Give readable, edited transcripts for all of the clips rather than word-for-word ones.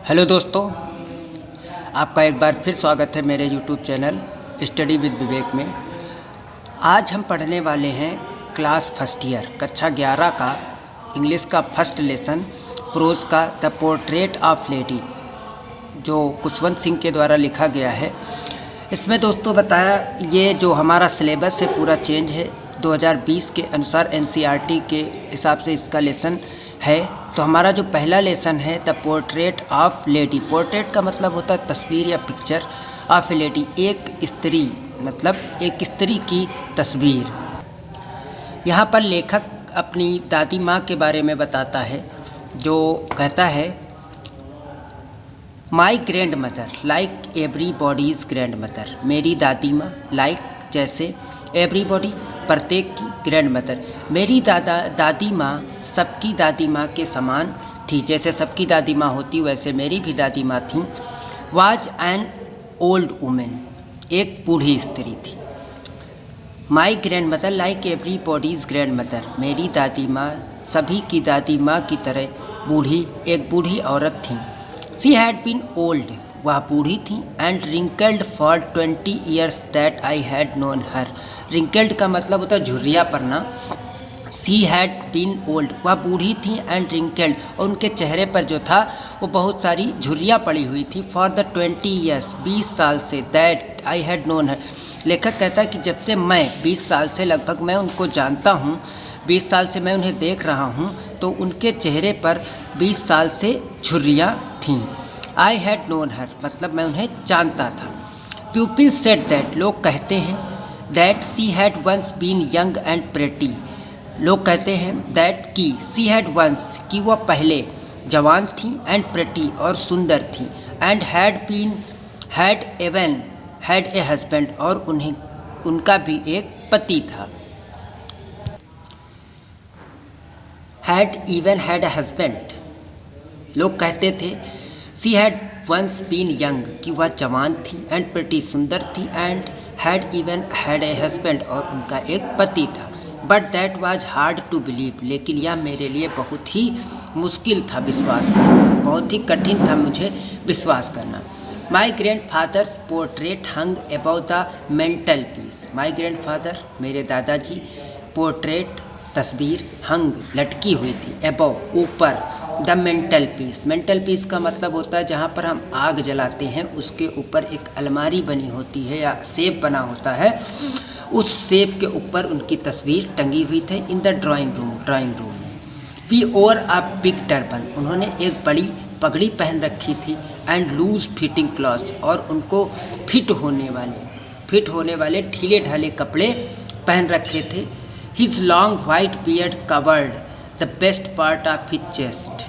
Hello दोस्तों, आपका एक बार फिर स्वागत है मेरे यूट्यूब चैनल स्टडी विद विवेक में। आज हम पढ़ने वाले हैं क्लास फर्स्ट ईयर कक्षा 11 का इंग्लिश का फर्स्ट लेसन प्रोज का द पोर्ट्रेट ऑफ लेडी, जो कुशवंत सिंह के द्वारा लिखा गया है। इसमें दोस्तों बताया, ये जो हमारा सिलेबस है पूरा चेंज है 2020 के अनुसार, एनसीईआरटी के हिसाब से इसका लेसन है। तो हमारा जो पहला लेसन है the portrait of lady. Portrait का मतलब होता है तस्वीर या पिक्चर, ऑफ ए लेडी एक स्त्री, मतलब एक स्त्री की तस्वीर। यहाँ पर लेखक अपनी दादी माँ के बारे में बताता है, जो कहता है my grand mother like every bodies grand mother. मेरी दादी माँ लाइक जैसे एवरीबॉडी प्रत्येक की ग्रैंड मदर। मेरी दादी माँ सबकी दादी माँ के समान थी। जैसे सबकी दादी माँ होती वैसे मेरी भी दादी माँ थी। वाज एन ओल्ड वुमेन, एक बूढ़ी स्त्री थी। My grand mother like every bodies grand mother. मेरी दादी माँ सभी की दादी माँ की तरह बूढ़ी, एक बूढ़ी औरत थी। शी हैड बीन ओल्ड, वह बूढ़ी थी। And wrinkled for 20 years that I had known her. Wrinkled का मतलब होता है झुर्रिया पड़ना। शी हैड बीन ओल्ड, वह बूढ़ी थी। एंड रिंकल्ड, और उनके चेहरे पर जो था वो बहुत सारी झुर्रियाँ पड़ी हुई थी। फॉर द 20 ईयर्स, 20 साल से, दैट आई हैड नोन हर। लेखक कहता है कि जब से मैं 20 साल से लगभग मैं उनको जानता हूँ, 20 साल से मैं उन्हें देख रहा हूँ, तो उनके चेहरे पर 20 साल से झुर्रियाँ थीं। आई हैड नोन हर, मतलब मैं उन्हें जानता था। पीपल सेड दैट, लोग कहते हैं, that she had once been young and pretty. लोग कहते हैं दैट की शी हैड वंस, कि वह पहले जवान थी, एंड प्रेटी और सुंदर थी। And had even had a husband, और उनका भी एक पति था। Had even had a husband, लोग कहते थे she had once been young, कि वह जवान थी, एंड प्रिटी सुंदर थी, and had even had a husband, और उनका एक पति था। But that was hard to believe, लेकिन यह मेरे लिए बहुत ही मुश्किल था विश्वास करना, बहुत ही कठिन था मुझे विश्वास करना। My grandfather's portrait hung above the mantelpiece. My grandfather, मेरे दादाजी, पोर्ट्रेट तस्वीर, हंग लटकी हुई थी, अबव ऊपर, the mental peace. Mental peace का मतलब होता है जहाँ पर हम आग जलाते हैं उसके ऊपर एक अलमारी बनी होती है या सेफ बना होता है, उस सेफ के ऊपर उनकी तस्वीर टंगी हुई थी। इन द ड्राइंग रूम में। He wore a big turban, उन्होंने एक बड़ी पगड़ी पहन रखी थी। एंड लूज फिटिंग क्लॉथ्स, और उनको फिट होने वाले ढीले ढाले कपड़े पहन रखे थे। His long white beard covered the best part of his chest.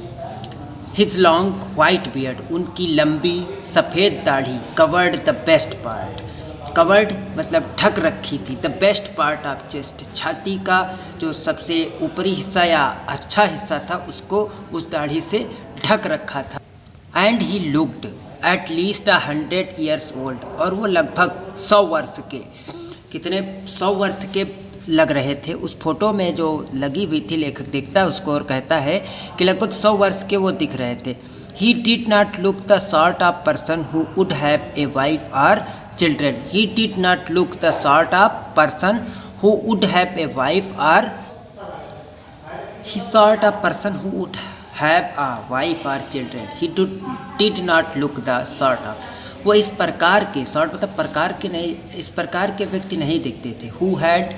His long white beard, उनकी लंबी सफ़ेद दाढ़ी, covered the best part, covered मतलब ढक रखी थी, the best part of chest, छाती का जो सबसे ऊपरी हिस्सा या अच्छा हिस्सा था उसको उस दाढ़ी से ढक रखा था। And he looked at least 100 years old, और वो लगभग 100 वर्ष के, कितने 100 वर्ष के लग रहे थे। उस फोटो में जो लगी हुई थी, लेखक देखता है उसको और कहता है कि लगभग 100 वर्ष के वो दिख रहे थे। He did not look the sort of person who would have a wife और children. He did not look the sort of person who would have a wife और sort of person who would have a wife और children. He did not look the sort of, वो इस प्रकार के, sort मतलब प्रकार के नहीं, इस प्रकार के व्यक्ति नहीं दिखते थे। Who had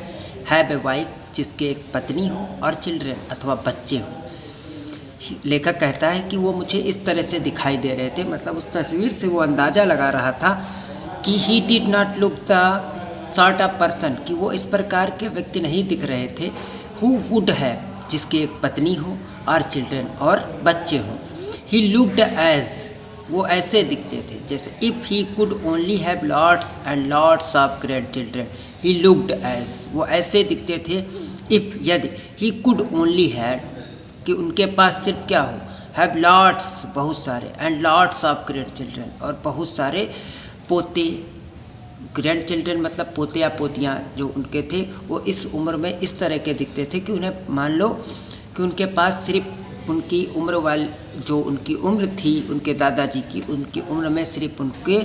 have a wife, जिसके एक पत्नी हो, और चिल्ड्रन अथवा बच्चे हो। लेखक कहता है कि वो मुझे इस तरह से दिखाई दे रहे थे, मतलब उस तस्वीर से वो अंदाज़ा लगा रहा था कि ही did not look the sort of person, कि वो इस प्रकार के व्यक्ति नहीं दिख रहे थे। हु वुड हैव, जिसकी एक पत्नी हो और चिल्ड्रन और बच्चे हों। ही लुक्ड एज, वो ऐसे दिखते थे जैसे if he could only have lots and lots of grandchildren. He looked as, वो ऐसे दिखते थे इफ़, यदि, ही कुड ओनली हैड, कि उनके पास सिर्फ क्या हो, हैव लॉट्स बहुत सारे, and lots of grand children, और बहुत सारे पोते। ग्रैंड चिल्ड्रन मतलब पोते या पोतियाँ जो उनके थे, वो इस उम्र में इस तरह के दिखते थे कि उन्हें मान लो कि उनके पास सिर्फ उनकी उम्र वाले जो उनकी उम्र थी उनके दादाजी की, उनकी उम्र में सिर्फ उनके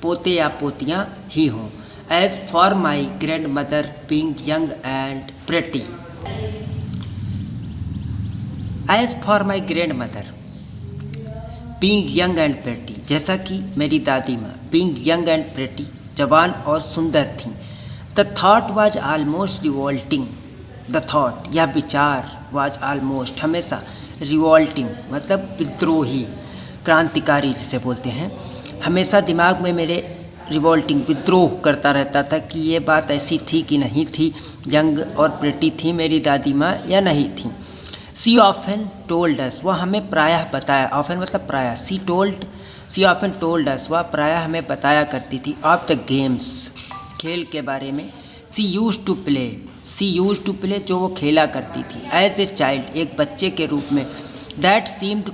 पोते या पोतियाँ ही हों। As for my grandmother being young and pretty, as for my grandmother being young and pretty, जैसा कि मेरी दादी माँ बींग यंग एंड प्रेटी, जवान और सुंदर थीं। The thought was almost revolting, the thought या विचार वाज आलमोस्ट हमेशा, रिवॉल्टिंग मतलब विद्रोही, क्रांतिकारी जिसे बोलते हैं, हमेशा दिमाग में मेरे रिवॉल्टिंग विद्रोह करता रहता था कि ये बात ऐसी थी कि नहीं थी, यंग और प्रेटी थी मेरी दादी माँ या नहीं थी। सी ऑफन टोल्ड अस, वह हमें प्रायः बताया, ऑफन मतलब प्रायः, सी ऑफन टोल्ड अस, वह प्रायः हमें बताया करती थी, ऑफ द गेम्स, खेल के बारे में। सी यूज टू प्ले, जो वो खेला करती थी, एज ए चाइल्ड, एक बच्चे के रूप में। That seemed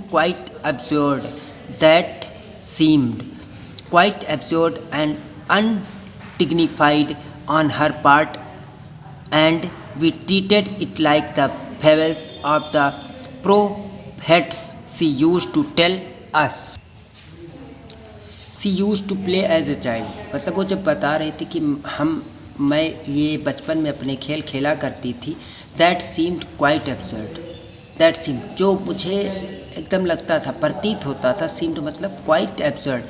quite absurd and undignified on her part, and we treated it like the fables of the prophets she used to tell us. She used to play as a child, मतलब वो जब बता रही थी कि मैं ये बचपन में अपने खेल खेला करती थी। That seemed quite absurd, that seemed जो मुझे एकदम लगता था, प्रतीत होता था, seemed मतलब quite absurd,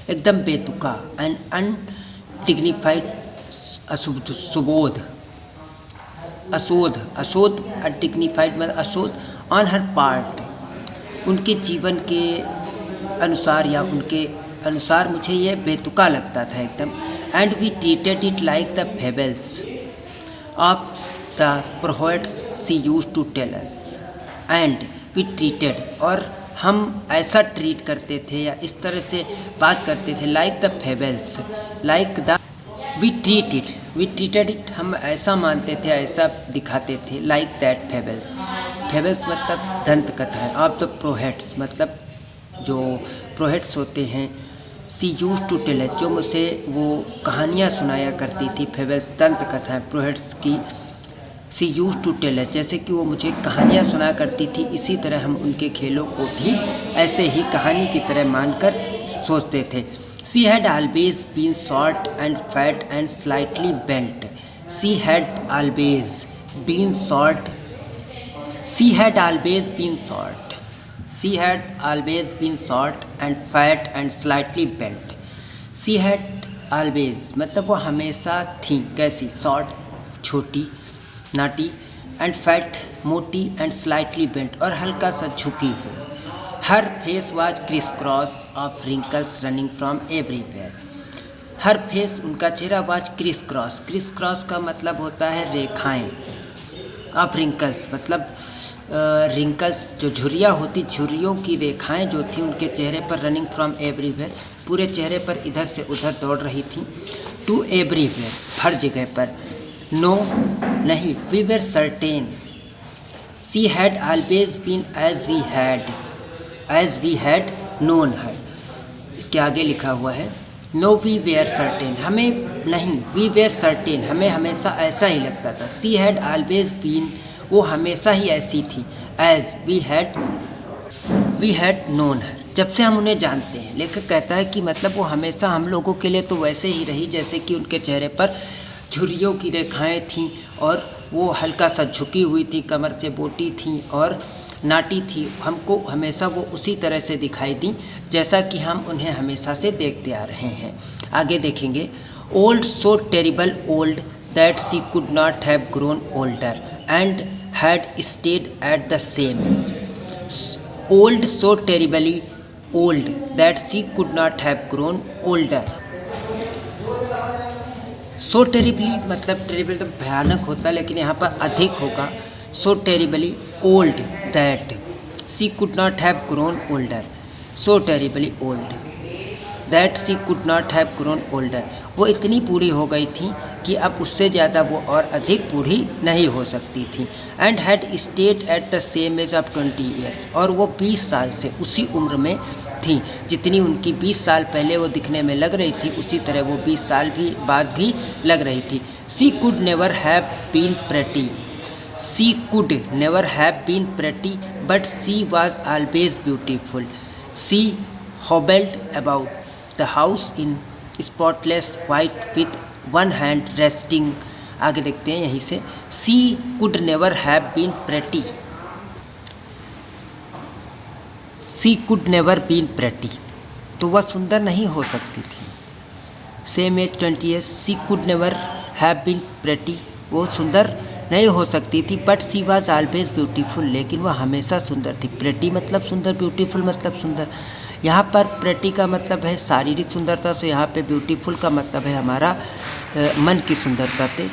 एकदम बेतुका, and undignified, अशोध अनडिग्निफाइड मतलब अशोध, ऑन हर पार्ट, उनके जीवन के अनुसार या उनके अनुसार मुझे ये बेतुका लगता था एकदम। And we treated it like the fables of the prophets she used to tell us, and we treated, और हम ऐसा ट्रीट करते थे या इस तरह से बात करते थे, like the fables, like the we treated it, हम ऐसा मानते थे, ऐसा दिखाते थे, लाइक दैट फेबल्स मतलब दंत कथाएँ, ऑफ द प्रोहेट्स मतलब जो प्रोहेट्स होते हैं, सी यूज टू टेल, जो मुझसे वो कहानियाँ सुनाया करती थी, फेबल्स दंत कथाएँ प्रोहेट्स की, सी यूज टू टेल, जैसे कि वो मुझे कहानियाँ सुना करती थी, इसी तरह हम उनके खेलों को भी ऐसे ही कहानी की तरह मानकर सोचते थे। She had always been short and fat and slightly bent. She had always been short. She had always been short. She had always been short and fat and slightly bent. She had always मतलब वो हमेशा थी कैसी, short छोटी, नाटी, and fat मोटी, and slightly bent और हल्का सा झुकी हुई। Her face was criss cross of wrinkles running from everywhere, her face उनका चेहरा वाज क्रिस क्रॉस का मतलब होता है रेखाएं, ऑफ रिंकल्स मतलब रिंकल्स जो झुर्रियाँ होती, झुर्रियों की रेखाएं जो थी उनके चेहरे पर, रनिंग फ्रॉम एवरीवेयर पूरे चेहरे पर इधर से उधर दौड़ रही थी, टू एवरीवेयर हर जगह पर, नो नहीं, we were certain, she had always been as we had known her, इसके आगे लिखा हुआ है नो वी वेयर सर्टेन, हमें नहीं, वी वेयर सर्टेन हमें हमेशा ऐसा ही लगता था, सी हैड ऑलवेज बीन वो हमेशा ही ऐसी थी, as we had known her जब से हम उन्हें जानते हैं। लेखक कहता है कि मतलब वो हमेशा हम लोगों के लिए तो वैसे ही रही जैसे कि उनके चेहरे पर झुर्रियों की रेखाएं थीं और वो हल्का सा झुकी हुई थी, कमर से बोटी थी और नाटी थी, हमको हमेशा वो उसी तरह से दिखाई दी जैसा कि हम उन्हें हमेशा से देखते आ रहे हैं। आगे देखेंगे, old so terrible old that she could not have grown older and had stayed at the same age. Old so terribly old that she could not have grown older. So terribly मतलब terrible तो भयानक होता है लेकिन यहाँ पर अधिक होगा। So terribly old that she could not have grown older, so terribly old that she could not have grown older, वो इतनी बूढ़ी हो गई थी कि अब उससे ज़्यादा वो और अधिक बूढ़ी नहीं हो सकती थी। And had stayed at the same age of 20 years, और वो 20 साल से उसी उम्र में थी जितनी उनकी 20 साल पहले वो दिखने में लग रही थी, उसी तरह वो 20 साल भी बाद भी लग रही थी। She could never have been pretty, she could never have been pretty but she was always beautiful. She hobbled about the house in spotless white with one hand resting. आगे देखते हैं यहीं से, she could never have been pretty, she could never been pretty, तो वह सुंदर नहीं हो सकती थी। Same age 20 years, she could never have been pretty, वो सुंदर नहीं हो सकती थी। But she was always beautiful, लेकिन वह हमेशा सुंदर थी। प्रेटी मतलब सुंदर, ब्यूटीफुल मतलब सुंदर। यहाँ पर प्रेटी का मतलब है शारीरिक सुंदरता, से यहाँ पे ब्यूटीफुल का मतलब है हमारा मन की सुंदरता थे।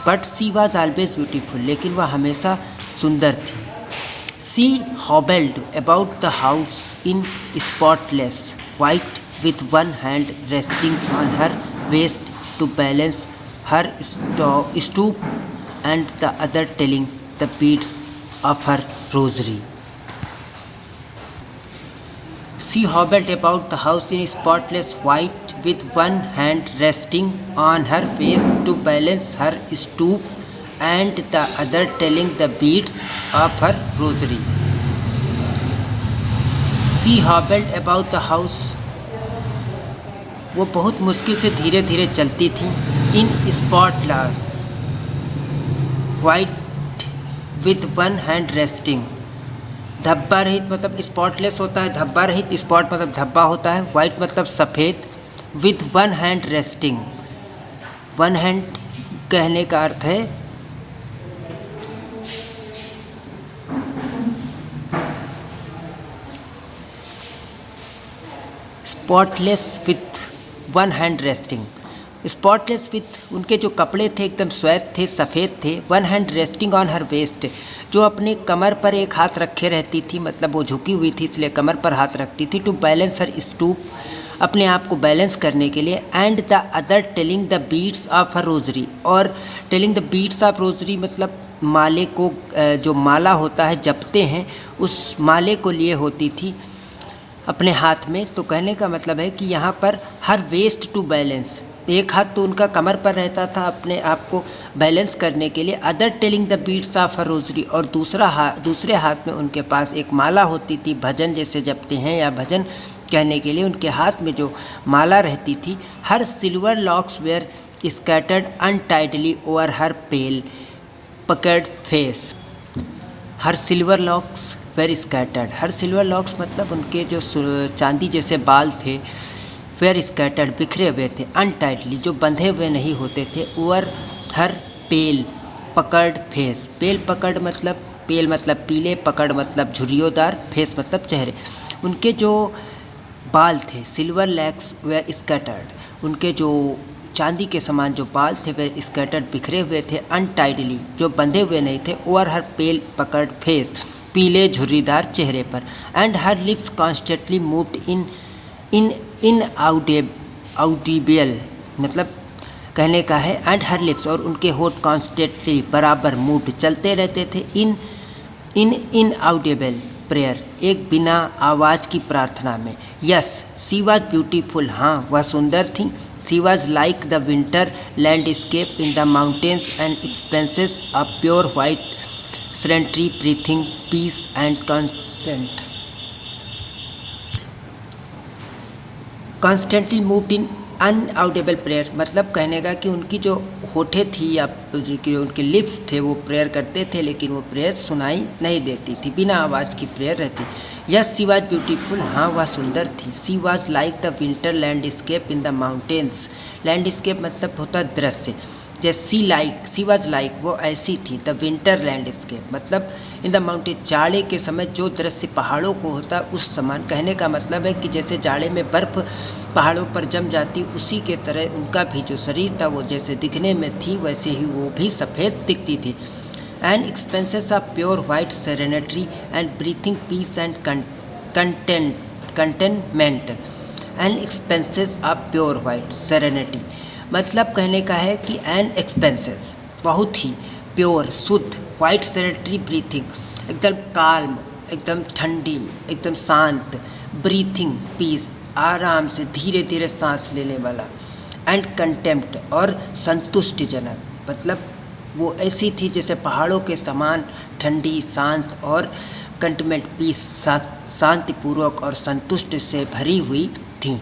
But she was always beautiful, लेकिन वह हमेशा सुंदर थी। She hobbled about the house in spotless white with one hand resting on her waist to balance her stoop and the other telling the beads of her rosary. She hobbled about the house in spotless white with one hand resting on her waist to balance her stoop and the other telling the beads of her rosary. She hobbled about the house, वो बहुत मुश्किल से धीरे धीरे चलती थी। In spotless white with one hand resting, धब्बा रहित मतलब स्पॉटलेस होता है धब्बा रहित, स्पॉट मतलब धब्बा होता है, वाइट मतलब सफ़ेद, with one hand resting, one hand कहने का अर्थ है spotless with one hand resting. Spotless with, उनके जो कपड़े थे एकदम श्वेत थे, सफ़ेद थे। One hand resting on her waist, जो अपने कमर पर एक हाथ रखे रहती थी, मतलब वो झुकी हुई थी इसलिए कमर पर हाथ रखती थी। टू बैलेंस हर स्टूप, अपने आप को बैलेंस करने के लिए। And the other telling the beads of her rosary, और telling the beads of rosary मतलब माले को, जो माला होता है जपते हैं, उस माले को लिए होती थी अपने हाथ में। तो कहने का मतलब है कि यहाँ पर हर वेस्ट टू बैलेंस, एक हाथ तो उनका कमर पर रहता था अपने आप को बैलेंस करने के लिए। Other telling the beads of her rosary, और दूसरे हाथ में उनके पास एक माला होती थी, भजन जैसे जपते हैं या भजन कहने के लिए उनके हाथ में जो माला रहती थी। Her silver locks were scattered untidily over her pale puckered face. Her silver locks were scattered, her silver locks मतलब उनके जो चांदी जैसे बाल थे, वेर स्कैटर्ड बिखरे हुए थे, अनटाइटली जो बंधे हुए नहीं होते थे, ओवर हर पेल पकड़ फेस। पेल पकड़ मतलब, पेल मतलब पीले, पकड़ मतलब झुर्रियोदार, फेस मतलब चेहरे। उनके जो बाल थे सिल्वर लैक्स वेर स्कैटर्ड, उनके जो चांदी के समान जो बाल थे वे स्कैटर्ड बिखरे हुए थे, अनटाइडली जो बंधे हुए नहीं थे, ओवर हर पेल पकड़ फेस पीले झुर्रीदार चेहरे पर। And her lips constantly moved inaudible, मतलब कहने का है एंड हर लिप्स, और उनके होठ कॉन्स्टेंटली बराबर मूव्ड चलते रहते थे। इन आउडिबल प्रेयर, एक बिना आवाज़ की प्रार्थना में। यस सी वॉज ब्यूटीफुल, हाँ वह सुंदर थी। She was like the winter landscape in the mountains and expanses of pure white serenity breathing peace and content. Constantly moved in inaudible prayer, मतलब कहने का कि उनकी जो होठे थी या उनके लिप्स थे वो प्रेयर करते थे, लेकिन वो प्रेयर सुनाई नहीं देती थी, बिना आवाज़ की प्रेयर रहती। यस सी वॉज ब्यूटीफुल, हाँ वह सुंदर थी। She was like the winter landscape in the mountains, landscape मतलब होता है दृश्य। जैसे सी वॉज लाइक वो ऐसी थी, द विंटर लैंडस्केप मतलब इन द माउंटेन, जाड़े के समय जो दृश्य पहाड़ों को होता है उस समान। कहने का मतलब है कि जैसे जाड़े में बर्फ़ पहाड़ों पर जम जाती, उसी के तरह उनका भी जो शरीर था वो जैसे दिखने में थी वैसे ही वो भी सफ़ेद दिखती थी। And expanses of pure white serenity and breathing peace and contentment. And expanses of pure white serenity मतलब कहने का है कि एन एक्सपेंसेस बहुत ही प्योर शुद्ध, वाइट सेरेनिटी ब्रीथिंग एकदम काल्म, एकदम ठंडी, एकदम शांत, ब्रीथिंग पीस आराम से धीरे धीरे सांस लेने वाला, एंड कंटेम्प्ट और संतुष्टिजनक मतलब वो ऐसी थी जैसे पहाड़ों के समान ठंडी, शांत और कंटेंट पीस, शांतिपूर्वक और संतुष्ट से भरी हुई थी।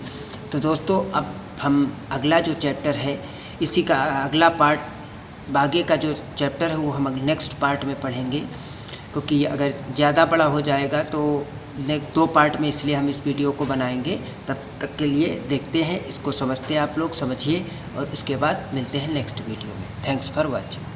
तो दोस्तों अब हम अगला जो चैप्टर है, इसी का अगला पार्ट, आगे का जो चैप्टर है वो हम नेक्स्ट पार्ट में पढ़ेंगे, क्योंकि अगर ज़्यादा बड़ा हो जाएगा तो 2 पार्ट में इसलिए हम इस वीडियो को बनाएंगे। तब तक के लिए देखते हैं, इसको समझते हैं, आप लोग समझिए और उसके बाद मिलते हैं नेक्स्ट वीडियो में। Thanks for watching.